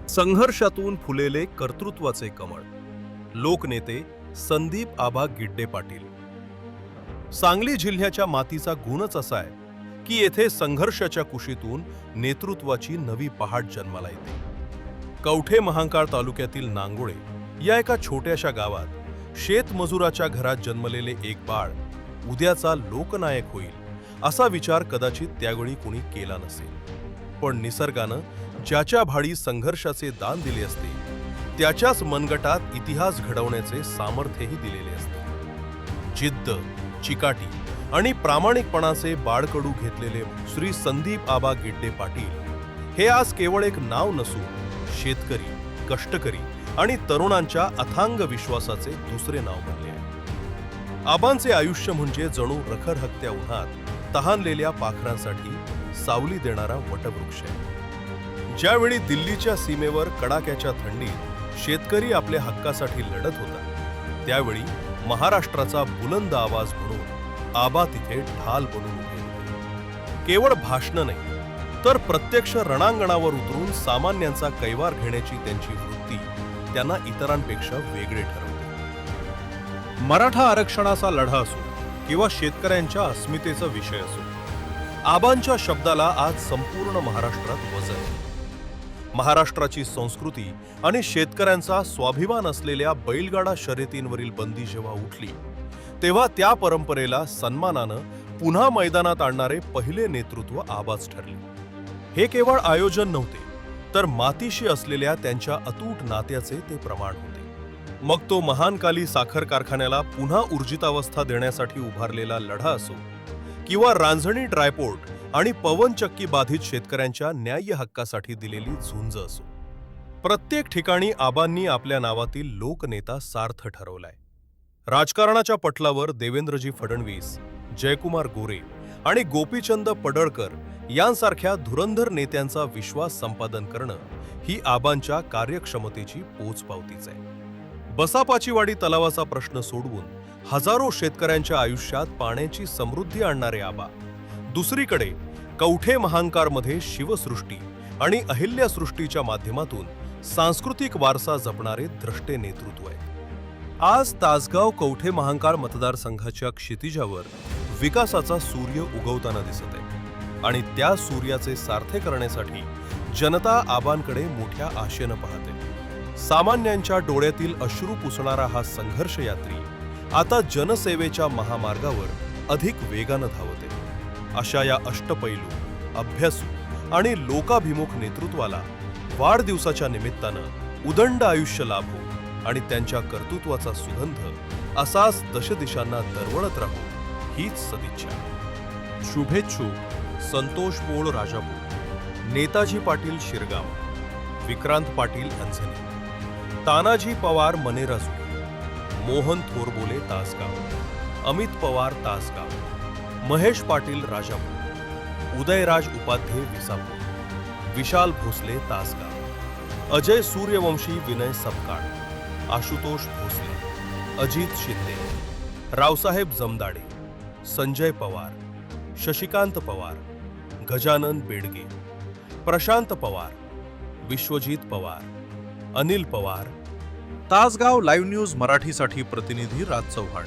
संघर्षातून फुलेले कर्तृत्वाचे कमळ. लोकनेते संदीप आबा गिड्डे पाटील. सांगली जिल्ह्याच्या मातीचा गुणच असा आहे की येथे संघर्षाच्या कुशीतून नेतृत्वाची नवी पहाट जन्माला येते. कवठे महांकाळ तालुक्यातील नांगोळे या एका छोट्याशा गावात शेतमजुराच्या घरात जन्मलेले एक बाळ उद्याचा लोकनायक होईल असा विचार कदाचित त्यावेळी कुणी केला नसेल. पण निसर्गानं ज्याच्या भाडी संघर्षाचे दान दिले असते त्याच्याच मनगटात इतिहास घडवण्याचे सामर्थ्यही दिलेले असते. जिद्द, चिकाटी आणि प्रामाणिकपणाचे बाळकडू घेतलेले श्री संदीप आबा गिड्डे पाटील हे आज केवळ एक नाव नसून शेतकरी, कष्टकरी आणि तरुणांच्या अथांग विश्वासाचे दुसरे नाव बनले आहे. आबांचे आयुष्य म्हणजे जणू रखरखत्या उन्हात तहानलेल्या पाखरांसाठी सावली देणारा वटवृक्ष आहे. ज्यावेळी दिल्लीच्या सीमेवर कडाक्याच्या थंडीत शेतकरी आपल्या हक्कासाठी लढत होता त्यावेळी महाराष्ट्राचा बुलंद आवाज म्हणून आबा तिथे ढाल बनून उभे होते. केवळ भाषण नाही तर प्रत्यक्ष रणांगणावर उतरून सामान्यांचा कैवार घेण्याची त्यांची वृत्ती त्यांना इतरांपेक्षा वेगळे ठरवते. मराठा आरक्षणाचा लढा असो किंवा शेतकऱ्यांच्या अस्मितेचा विषय असो, आबांच्या शब्दाला आज संपूर्ण महाराष्ट्रात वजन आहे. महाराष्ट्राची संस्कृती आणि शेतकऱ्यांचा स्वाभिमान असलेल्या बैलगाडा शर्यतींवरील बंदी जेव्हा उठली तेव्हा त्या परंपरेला सन्मानानं पुन्हा मैदानात आणणारे पहिले नेतृत्व आबाच ठरले. हे केवळ आयोजन नव्हते तर मातीशी असलेल्या त्यांच्या अतूट नात्याचे ते प्रमाण होते. मग तो महानकाली साखर कारखान्याला पुन्हा ऊर्जितावस्था देण्यासाठी उभारलेला लढा असो किंवा रांजणी ड्रायपोर्ट आणि पवनचक्की बाधित शेतकऱ्यांच्या न्याय्य हक्कासाठी दिलेली झुंज असो, प्रत्येक ठिकाणी आबांनी आपल्या नावातील लोकनेता सार्थ ठरवलाय. राजकारणाच्या पटलावर देवेंद्रजी फडणवीस, जयकुमार गोरे आणि गोपीचंद पडळकर यांसारख्या धुरंधर नेत्यांचा विश्वास संपादन करणं ही आबांच्या कार्यक्षमतेची पोचपावतीच आहे. बसापाचीवाडी तलावाचा प्रश्न सोडवून हजारो शेतकऱ्यांच्या आयुष्यात पाण्याची समृद्धी आणणारे आबा दुसरीकडे कवठे महांकारमध्ये शिवसृष्टी आणि अहिल्यासृष्टीच्या माध्यमातून सांस्कृतिक वारसा जपणारे द्रष्टे नेतृत्व आहे. आज तासगाव कवठे महांकाळ मतदारसंघाच्या क्षितिजावर विकासाचा सूर्य उगवताना दिसत आहे आणि त्या सूर्याचे सार्थे करण्यासाठी जनता आबांकडे मोठ्या आशेनं पाहते. सामान्यांच्या डोळ्यातील अश्रू पुसणारा हा संघर्ष यात्री आता जनसेवेच्या महामार्गावर अधिक वेगानं धावते. अशा या अष्टपैलू, अभ्यासू आणि लोकाभिमुख नेतृत्वाला वाढदिवसाच्या निमित्तानं उदंड आयुष्य लाभो आणि त्यांच्या कर्तृत्वाचा सुगंध असाच दशदिशांना दरवळत राहो हीच सदिच्छा. शुभेच्छुक संतोष पोळ राजापूर, नेताजी पाटील शिरगाव, विक्रांत पाटील अंजनी, तानाजी पवार मनेराजू, मोहन थोरबोले तासगाव, अमित पवार तासगाव, महेश पाटील राजापूर, उदयराज उपाध्ये विसापूर, विशाल भोसले तासगाव, अजय सूर्यवंशी विनय सपकाळ, आशुतोष भोसले, अजित शिंदे, रावसाहेब जमदाडे, संजय पवार, शशिकांत पवार, गजानन बेडगे, प्रशांत पवार, विश्वजित पवार, अनिल पवार. तासगाव लाईव्ह न्यूज मराठीसाठी प्रतिनिधी राज चव्हाण.